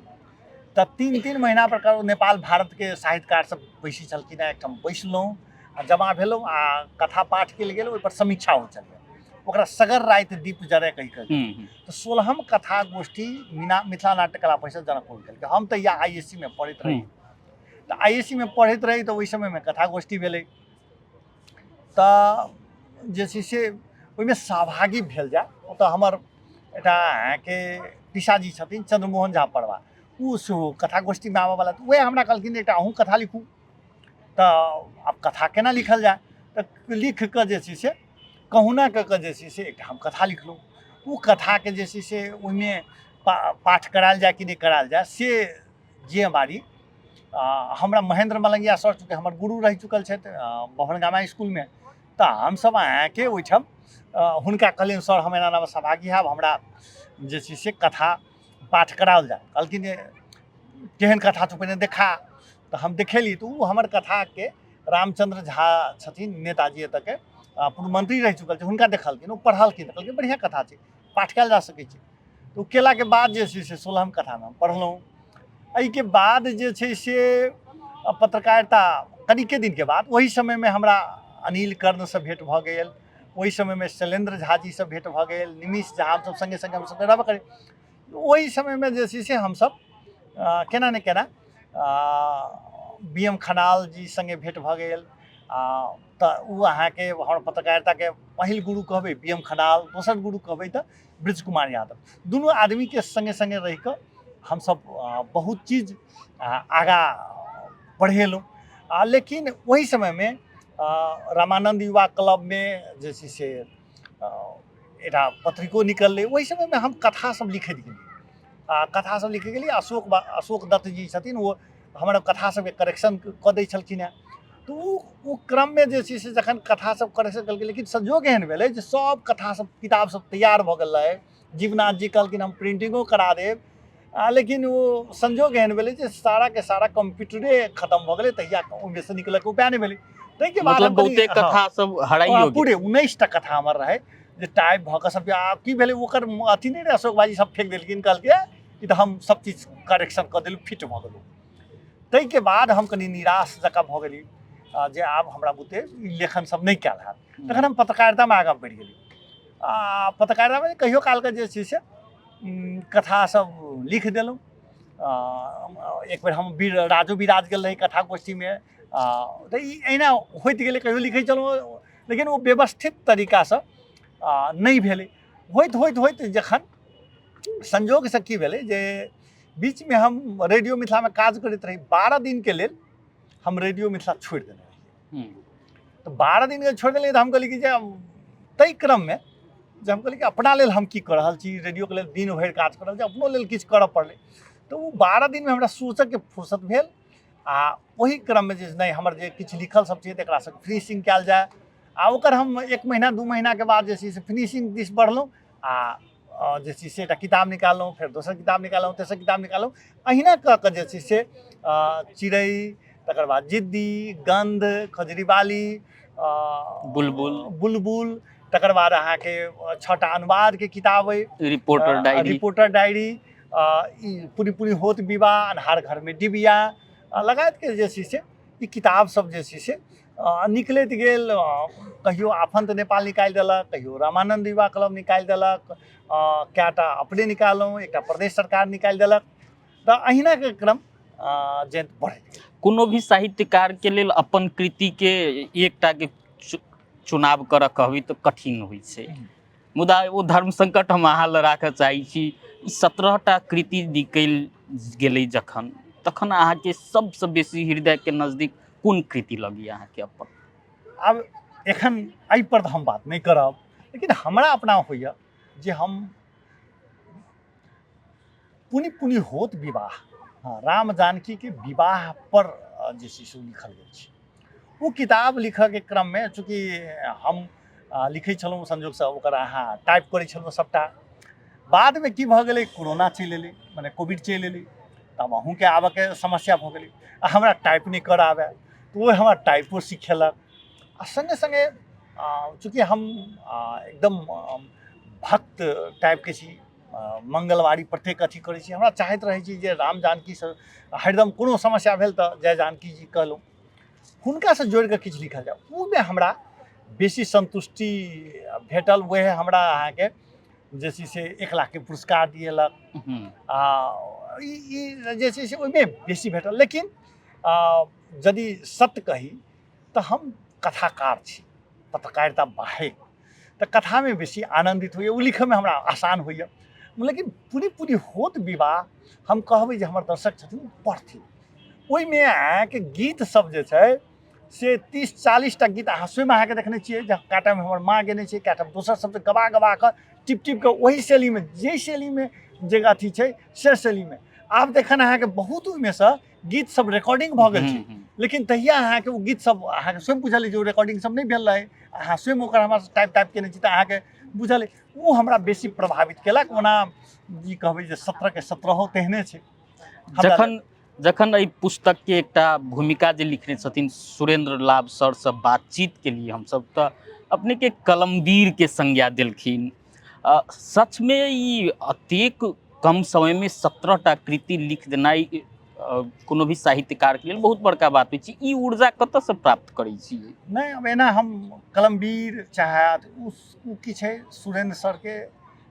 तऽ 3-3 महीना पर नेपाल भारत के साहित्यकार सब बैसी छलखिन, एकठाम बैसलहुँ आ जमा भेलहुँ आ कथा पाठ कयल गेल, ओहि पर समीक्षा होइत छलै, ओकरा सगर राति दीप जरे कहि कऽ। तऽ 16हम कथा गोष्ठी मिथिला नाट्य कला परिषद जनकपुर केलकै। हम तऽ या ISC में पढ़ैत रही, तऽ ISC में पढ़ैत रही तऽ ओहि समय में कथा गोष्ठी भेलै, तऽ जे छै से ओहिमे सहभागी भेल जाय। ओतऽ हमर एकटा अहाँके पिसाजी छथिन चंद्रमोहन झा परवा, ओ सेहो कथा गोष्ठी में आबऽ वाला, तऽ वएह हमरा कहलखिन एकटा अहूँ कथा लिखू। तऽ आब कथा केना लिखल जाय, तऽ लिख कऽ जे छै से कहुना कऽ कऽ जे छै से एकटा हम कथा लिखलहुँ। ओ कथा के जे छै से ओहिमे पाठ करायल जाय कि नहीं करायल जाय से जे बारी हमरा महेंद्र मलंगिया सर चूँकि हमर गुरु रहि चुकल छथि बभनगामा स्कूल में, तऽ हमसब अहाँके ओहिठाम हुनका कहलियनि सर हम एना सहभागी हैब, हमरा जे छै से कथा पाठ कराओल जाय। कहलखिन केहन कथा छौ पहिने देखा, तऽ हम देखेली तऽ ओ हमर कथा के रामचंद्र झा छथिन नेताजी एतऽ के पूर्व मंत्री रहि चुकल छै, हुनका देखलखिन, ओ पढ़लखिन, कहलखिन बढ़िया कथा छै, पाठ कयल जा सकै छै। तऽ ओ केलाके बाद जे छै से 16हम कथा में हम पढ़लहुँ। एहिके बाद जे छै से पत्रकारिता कनिके दिन के बाद वही समय में हमरा अनिल कर्ण से भेंट भऽ गेल, ओहि समय में शैलेंद्र झा जी से भेंट भऽ गेल, निमिष झा सब संगे संगे हम सब रहबे करी। ओहि समय में जे छै से हम सब केना ने केना BM खनाल जी संगे भेंट भऽ गेल। तऽ ओ अहाँके हमर पत्रकारिता के पहिल गुरु कहबै BM खनाल, दोसर गुरु कहबै तऽ ब्रिज कुमार यादव। दुनू आदमी के संगे संगे रहि कऽ हम सब बहुत चीज आगा बढ़ेलहुँ। लेकिन वही समय में रामानंद युवा क्लब में जे छै से एकटा पत्रिको निकललै, ओहि समय में हम कथा सब लिखैत गेलियै। कथा सब लिखैत गेलियै, अशोक दत्त जी छथिन, वो हमर कथा सबके करेक्शन कऽ दै छलखिन हेँ। तऽ ओ क्रम में जे छै से जखन कथा सब करेक्शन केलकै, लेकिन संजोग एहन भेलै जे सब कथा सब किताब सब तैयार भऽ गेल रहै। जीवनाथ जी कहलखिन हम प्रिंटिंगो करा देब, लेकिन वो संजोग एहन भेलै जे सारा के सारा कंप्यूटरे खत्म भऽ गेलै, तहिया ओहिमे से निकलैके उपाय नहीं भेलै। ताहिके बाद मतलब बहुते कथा सब हराइयो पूरे 19टा कथा हमर रहे जे टाइप भऽ कऽ सब की भेलै ओकर अथी नहीं रहे, अशोक भाई सब फेंक देलखिन, कहलकै ई तऽ हम सब चीज करेक्शन कऽ देलहुँ, फिट भऽ गेलहुँ। ताहिके बाद हम कनी निराश जकाँ भऽ गेली जे आब हमरा बुते लेखन सब नहीं कयल हैत। तखन हम पत्रकारिता में आगाँ बढ़ि गेली। पत्रकारिता में कहियो काल के जे छै से कथा सब लिख देलहुँ। एक बेर हम राजो बिराज गेल रही कथा गोष्ठी में, तऽ ई एहिना होइत गेलै, कहियो लिखै छलहुँ, लेकिन वो व्यवस्थित तरीकासँ नहीं भेलै। होइत होइत होइत जखन संजोगसँ की भेलै जे बीच में हम रेडियो मिथिला में काज करैत रही, 12 दिन के लेल हम रेडियो मिथिला छोड़ि देने रहिए। हम्म, तो 12 दिन के छोड़ि देलियै, तऽ हम कहलियै कि जे ताहि क्रममे जे हम कहलियै कि अपना लेल हम की कऽ रहल छी, रेडियोके लेल दिन भरि काज कऽ रहल छी, अपनो लेल किछु करऽ पड़लै। तऽ ओ 12 दिनमे हमरा सोचऽके फुर्सत भेल, आ ओही क्रममे जे नहि हमर जे किछु लिखल सब छै तकरा सबके फिनिशिंग कयल जाय, आ ओकर हम 1 महीना 2 महीनाके बाद जे छै से फिनिशिंग दिस बढ़लहुँ, आ जे छै से एकटा किताब निकाललहुँ, फेर दोसर किताब निकाललहुँ, तेसर किताब निकाललहुँ। अहिना कऽ कऽ जे छै से चिड़ै, तकर बाद जिद्दी, गन्ध, खजरीवाली, बुलबुल, तकर बाद अहाँके 6टा अनुवादके किताब अइ, रिपोर्टर डायरी, ई पूरी होत विवाह, अन्हार घरमे डिबिया लगायतके जे छै से ई किताब सब जे छै से निकलैत गेल। कहियो आफन्त नेपाल निकालि देलक, कहियो रामानन्द युवा क्लब निकालि देलक, कएटा अपने निकाललहुँ, एकटा प्रदेश सरकार निकालि देलक। तऽ अहिनाके क्रम जे बढ़ैत गेल। कोनो भी साहित्यकार के लेल अपन कृति के एकटा के चुनाव करऽ कहबै तऽ कठिन होइ छै, मुदा ओ धर्म संकट हम अहाँ लग राखऽ चाहै छी। 17टा कृति निकलि गेलै जखन, तखन अहाँके सबसँ बेसी हृदय के नजदीक कोन कृति लगी अहाँके अपन? आब एखन एहि पर तऽ हम बात नहीं करब, लेकिन हमरा अपना होइए जे हम पुनि होत विवाह, हाँ, राम जानकी के विवाह पर जे छै से लिखल गेल छै। ओ किताब लिखऽके क्रममे चूँकि हम लिखै छलहुँ संजोगसँ, ओकर अहाँ टाइप करै छलहुँ सबटा। बादमे की भऽ गेलै, कोरोना चलि एलै, मने कोविड चलि एलै, तब अहूँके आबऽके समस्या भऽ गेलै, आ हमरा टाइप नहीं करऽ आबए, तऽ ओ हमरा टाइपो सिखेलक। आ संगे संगे चूँकि हम एकदम भक्त टाइपके छी, मंगलवारी प्रत्येक अथी करै छी, हमरा चाहैत रहै छी जे राम जानकीसँ हरदम कोनो समस्या भेल तऽ जय जानकी जी कहलहुँ, हुनकासँ जोड़ि कऽ किछु लिखल जाय। ओहिमे हमरा बेसी संतुष्टि भेटल। वएह हमरा अहाँके जे छै से 1 लाखके पुरस्कार दिएलक, आ ई जे छै से ओहिमे बेसी भेटल। लेकिन यदि सत्य कही तऽ हम कथाकार छी, पत्रकारिता बाहेक, तऽ कथामे बेसी आनन्दित होइए, ओ लिखऽमे हमरा आसान होइए। लेकिन पूरी होत विवाह हम कहबै जे हमर दर्शक छथिन पढ़थिन। ओहिमे अहाँके गीत सब जे छै से 30-40टा गीत अहाँ स्वयं अहाँके देखने छियै, कए टाइम हमर माँ गेने छै, कए टाइम दोसर सब गवा कऽ टिप कऽ ओही शैलीमे, जे शैलीमे जे अथी छै से शैलीमे। आब देखन अहाँके बहुत ओहिमेसँ गीत सब रिकॉर्डिंग भऽ गेल छै, लेकिन तहिया अहाँके ओ गीत सब अहाँके स्वयं बुझल अइ जे ओ रिकॉर्डिंग सब नहि भेल रहै, अहाँ स्वयं ओकर हमरा टाइप केने छी तऽ अहाँके बुझल अइ। ओ हमरा बेसी प्रभावित केलक। ओना जी कहबै जे 17 के 17 तेहने छै। जखन एहि पुस्तकके एकटा भूमिका जे लिखने छथिन सुरेंद्र लाभ सरसँ बातचीत के लिए हमसब, तऽ अपनेके कलमवीरके संज्ञा देलखिन। सचमे ई अतेक कम समयमे 17टा कृति लिख देनाइ कोनो भी साहित्यकारके लेल बहुत बड़का बात होइ छै। ई ऊर्जा कतऽसँ प्राप्त करै छियै? नहीं, अब एना हम कलमवीर चाहे ओ की छै, सुरेंद्र सरके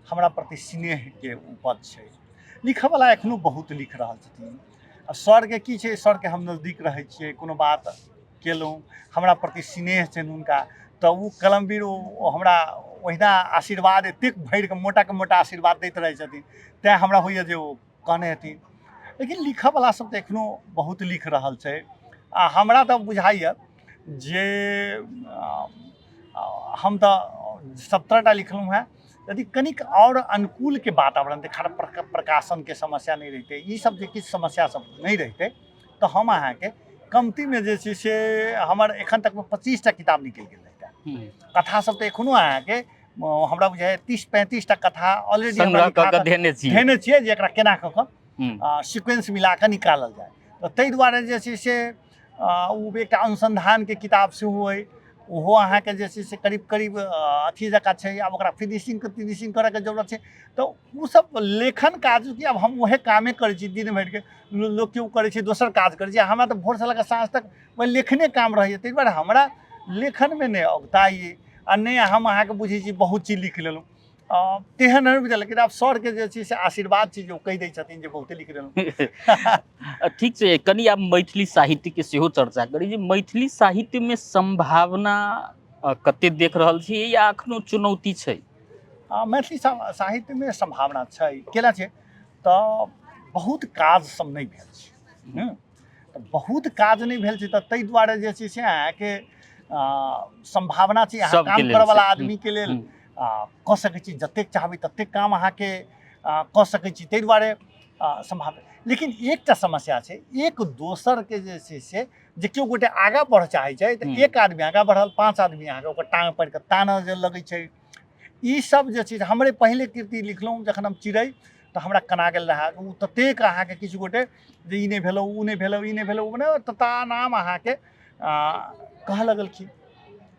हमरा प्रति स्नेहके उपज छै। लिखऽवला एखनो बहुत लिख रहल छथिन। आ सरके की छै, सरके हम नजदीक रहै छियै, कोनो बात केलहुँ, हमरा प्रति स्नेह छनि हुनका, तऽ ओ कलमवीर ओ हमरा ओहिना आशीर्वाद एतेक भरिके मोटा आशीर्वाद दैत रहै छथिन, तेँ हमरा होइए जे ओ कहने हेथिन। लेकिन लिखऽवला सब तऽ एखनो बहुत लिख रहल छै। आ हमरा तऽ बुझाइए जे हम तऽ 17टा लिखलहुँ हेँ। यदि कनिक और अनुकूलके वातावरण देखा, प्रकाशनके समस्या नहीं रहितै, ई सब जे किछु समस्या सब नहीं रहितै, तऽ हम अहाँके कमतीमे जे छै से हमर एखन तकमे 25टा किताब निकलि गेल रहितै। कथा सब तऽ एखनो अहाँके हमरा बुझाइए 30-35टा कथा ऑलरेडी हमरा धेने छियै, जे एकरा केना कऽ सीक्वेंस मिला कऽ निकालल जाय। तऽ ताहि दुआरे जे छै से ओ एकटा अनुसन्धानके किताब सेहो अइ, ओहो अहाँके जे छै से करीब अथी जकाँ छै। आब ओकरा फिनिशिंग करैके जरूरत छै। तऽ ओ सब लेखन काज कि आब हम ओहे कामे करै छी दिन भरिके, लोक केओ करै छै दोसर काज करै छै, हमरा तऽ भोरसँ लऽ कऽ साँझ तक वही लेखने काम रहैए। ताहि दुआरे हमरा लेखनमे नहि औगताइ, आ नहि हम अहाँके बुझै छी बहुत चीज लिख लेलहुँ, तेहन नहि बुझल। लेकिन आब सरके जे छै से आशीर्वाद छै, जे ओ कहि दै छथिन जे बहुते लिख लेलहुँ। ठीक छै, कनि आब मैथिली साहित्यके सेहो चर्चा करी, जे मैथिली साहित्यमे संभावना कते देख रहल छी, या एखनो चुनौती छै? मैथिली साहित्यमे संभावना छै। केना छै तऽ बहुत काज सब नहि भेल छै। तऽ बहुत काज नहि भेल छै, तऽ ताहि दुआरे जे छै से अहाँके संभावना छै अहाँ सबके काम लेल करयवला छै। आदमीके लेल कऽ सकै छी, जतेक चाहबै ततेक काम अहाँके कऽ सकै छी, ताहि दुआरे संभावना। लेकिन एकटा समस्या छै, एक दोसरके जे छै से जे केओ गोटे आगाँ बढ़ऽ चाहै छै तऽ एक आदमी आगाँ बढ़ल, 5 आदमी अहाँके ओकर टाँग पकड़ि कऽ तानऽ जे लगै छै। ई सब जे छै हमरे पहिले कृति लिखलहुँ जखन हम चिड़ै, तऽ हमरा कना गेल रहै, ओ ततेक अहाँके किछु गोटे जे ई नहि भेलौ, ओ नहि भेलौ, ई नहि भेलौ, ओ नहि तता नाम अहाँके कहऽ लगलखिन।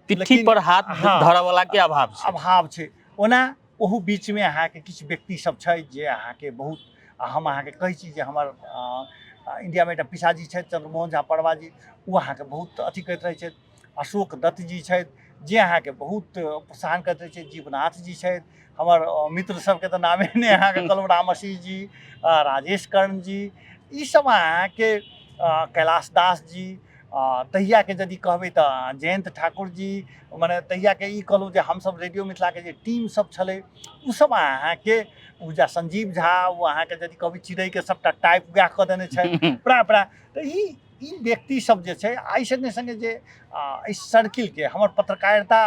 पिट्ठी पर हाथ धरऽ वाला के अभाव छै। ओना ओहू बीचमे अहाँके किछु व्यक्ति सब छै जे अहाँके बहुत, हम अहाँके कहै छी जे हमर इंडियामे एकटा पिसाजी छथि चंद्रमोहन झा पड़वा जी, ओ अहाँके बहुत अथी करैत रहै छथि। अशोक दत्त जी छथि जे अहाँके बहुत प्रोत्साहन करैत रहै छथि। जीवनाथ जी छथि, हमर मित्र सबके तऽ नामे नहि अहाँके कहलहुँ, रामसी जी, राजेश कर्ण जी, ई सब अहाँके कैलाश दास जी, तहियाके यदि कहबै तऽ जयंत ठाकुर जी, मने तहियाके ई कहलहुँ जे हमसब रेडियो मिथिलाके जे टीम सब छलै ओ सब अहाँके जा संजीव झा, ओ अहाँके यदि कहबै चिड़ैके सबटा टाइप वएह कऽ देने छथि प्राय। तऽ ई व्यक्ति सब जे छै एहि सङ्गे सङ्गे जे एहि सर्किलके हमर पत्रकारिता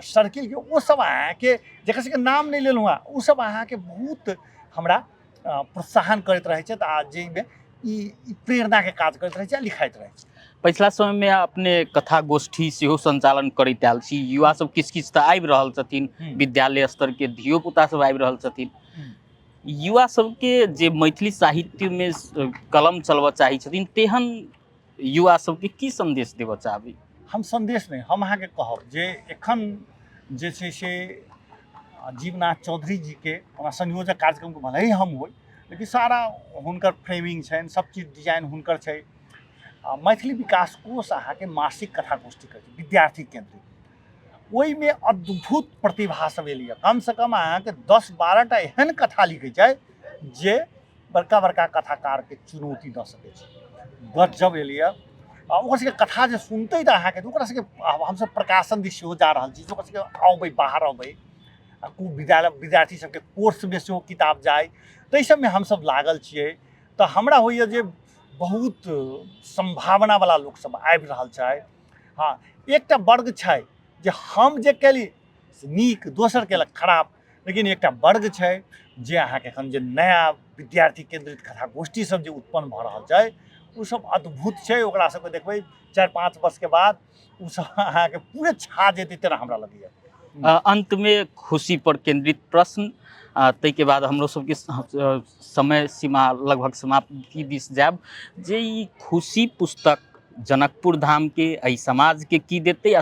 सर्किलके ओ सब अहाँके जकर सबके नाम नहि लेलहुँ हँ, ओ सब अहाँके बहुत हमरा प्रोत्साहन करैत रहै छथि, आ जाहिमे ई प्रेरणाके काज करैत रहै छै आ लिखाइत रहै छै। पिछला समयमे अपने कथा गोष्ठी सेहो संचालन करैत आयल छी, युवा सब किछु किछु तऽ आबि रहल छथिन, विद्यालय स्तरके धियोपुता सब आबि रहल छथिन। युवा सबके जे मैथिली साहित्यमे कलम चलबऽ चाहै छथिन, तेहन युवा सबके की संदेश देबऽ चाहबै? हम संदेश नहीं, हम अहाँके कहब जे एखन जे छै से जीवनाथ चौधरी जीके ओना संयोजक कार्यक्रमके भले ही हम होइ, लेकिन सारा हुनकर फ्रेमिंग छनि, सब चीज डिजाइन हुनकर छै। मैथिली विकास कोष अहाँके मासिक कथा गोष्ठी करै छै विद्यार्थी केन्द्रित, ओहिमे अद्भुत प्रतिभा सब एलियै। कमसँ कम अहाँके 10-12 टा एहन कथा लिखै छै जे बड़का बड़का कथाकारके चुनौती दऽ सकै छै। गजब एलियै। ओकर सबके कथा जे सुनतै तऽ अहाँके ओकरा सबके हमसब प्रकाशन दिस सेहो जा रहल छी, ओकरा सबके अबै बाहर अबै, विद्यार्थी सबके कोर्समे सेहो किताब जाय, ताहि सबमे हमसब लागल छियै। तऽ हमरा होइए जे बहुत संभावनावला लोक सब आबि रहल छै। हाँ, एकटा वर्ग छै जे हम जे केली नीक, दोसर केलक खराब, लेकिन एकटा वर्ग छै जे अहाँके एखन जे नया विद्यार्थी केन्द्रित कथा गोष्ठी सब जे उत्पन्न भऽ रहल छै, ओ सब अद्भुत छै। ओकरा सबके देखबै 4-5 वर्षके बाद ओ सब अहाँके पूरे छा जेतै तेना हमरा लगैए। अंत में खुशी पर केंद्रित प्रश्न, ताहिके बाद हमरो सबके समय सीमा लगभग समाप्ति दिस जायब, जे ई खुशी पुस्तक जनकपुर धामके एहि समाजके की देतै,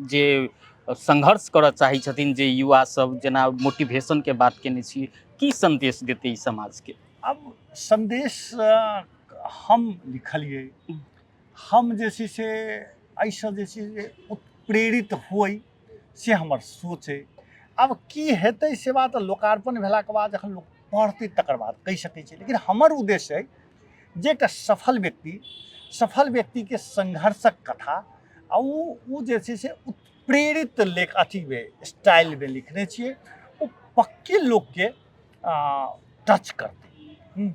जे संघर्ष करऽ चाहै छथिन जे युवा सब, जेना मोटिवेशनके बात केने छी, की संदेश देतै ई समाजके? अब संदेश हम लिखलिए, हम जे छै से एहिसँ जे छै से उत्प्रेरित होइ से हमर सोच अइ। आब की हेतै से बात लोकार्पण भेलाके बाद जखन लोक पढ़तै तकर बाद कहि सकै छै, लेकिन हमर उद्देश्य अइ जे एकटा सफल व्यक्तिके संघर्षक कथा आ ओ जे छै से उत्प्रेरित अथीमे स्टाइलमे लिखने छियै, ओ पक्के लोकके टच करतै।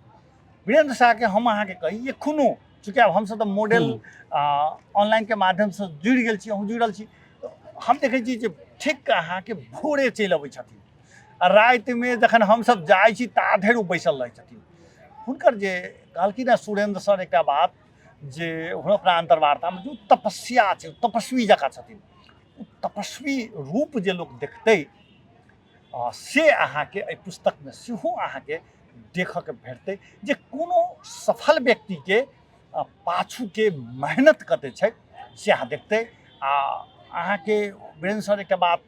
वीरेंद्र शाहके हम अहाँके कही एखनो, चूँकि आब हमसब तऽ मॉडल ऑनलाइनके माध्यमसँ जुड़ि गेल छी, अहूँ जुड़ल छी, हम देखै छी जे ठीक अहाँके भोरे चलि अबै छथिन आ रातिमे जखन हमसब जाइ छी ता धरि ओ बैसल रहै छथिन। हुनकर जे कहलखिन हेँ सुरेंद्र सर एकटा बात, जे हुनकर अपना अंतर्वार्तामे जो तपस्या छै, तपस्वी जकाँ छथिन, ओ तपस्वी रूप जे लोक देखतै से अहाँके एहि पुस्तकमे सेहो अहाँके देखऽके भेटतै, जे कोनो सफल व्यक्तिके पाछूके मेहनत कते छै से अहाँ देखतै। आ अहाँके वीरेंद्र सर एकटा बात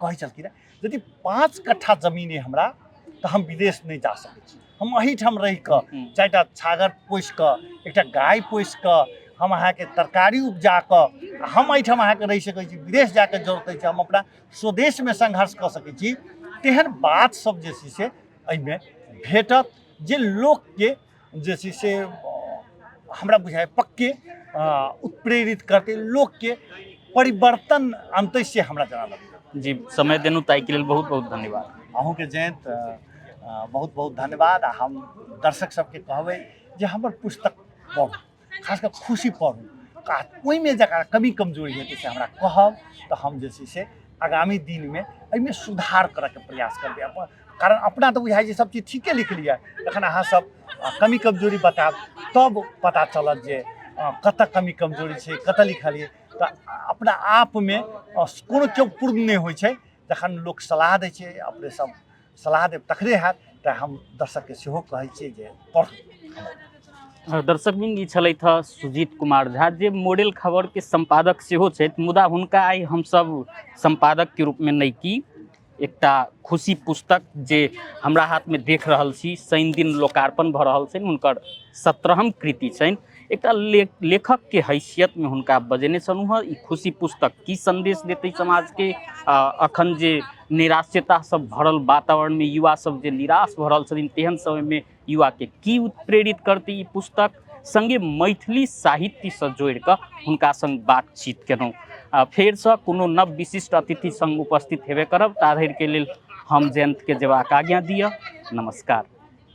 कहै छलखिन हेँ, यदि 5 कट्ठा जमीन अइ हमरा तऽ हम विदेश नहि जा सकै छी, हम एहिठाम रहि कऽ 4टा छागर पोसि कऽ, एकटा गाय पोसि कऽ, हम अहाँके तरकारी उपजा कऽ हम एहिठाम अहाँके रहि सकै छी, विदेश जाके जरूरत अछि हम अपना स्वदेशमे संघर्ष कऽ सकै छी। तेहन बात सब जे छै से एहिमे भेटत, जे लोकके जे छै से हमरा बुझाइ पक्के उत्प्रेरित करतै, लोकके परिवर्तन आनतै, से हमरा जना लगैए। जी, समय देलहुँ ताहिके लेल बहुत बहुत धन्यवाद। अहूँके जयंत बहुत बहुत धन्यवाद। आ हम दर्शक सबके कहबै जे हमर पुस्तक पढ़ू, खासकर खुशी पढ़ू ओहिमे जकरा कमी कमजोरी हेतै से हमरा कहब तऽ हम जे छै से आगामी दिनमे एहिमे सुधार करैके प्रयास करबै अपन कारण अपना तऽ बुझाइ छै सब चीज ठीके लिख लिअ तखन अहाँ सब कमी कमजोरी बतायब तब पता चलत जे कतऽ कमी कमजोरी छै कतऽ लिखलिए तऽ अपना आपमे कोनो केओ पूर्ण नहि होइ छै जखन लोक सलाह दै छै अपने सब सलाह देब तखने हैत तऽ हम दर्शकके सेहो कहै छियै जे पढ़ू। दर्शकबिन ई छलथि हँ सुजीत कुमार झा जे मॉडल खबरके संपादक सेहो छथि मुदा हुनका आइ हमसब संपादकके रूपमे नहि की एकटा खुशी पुस्तक जे हमरा हाथमे देख रहल छी शनि दिन लोकार्पण भऽ रहल छनि हुनकर 17वीं कृति छनि एकटा लेखकके हैसियतमे हुनका बजेने छलहुँ हँ ई खुशी पुस्तक की संदेश देतै समाजके अखन जे निराश्यतासँ भरल वातावरणमे युवा सब जे निराश भऽ रहल छथिन तेहन समयमे युवाके की प्रेरित करतै ई पुस्तक संगे मैथिली साहित्यसँ जोड़ि कऽ हुनका संग बातचीत केलहुँ फेरसँ कोनो नव विशिष्ट अतिथि संग उपस्थित हेबे करब ता धरिके लेल हम जयंतके जेबाक आज्ञा दिअ नमस्कार।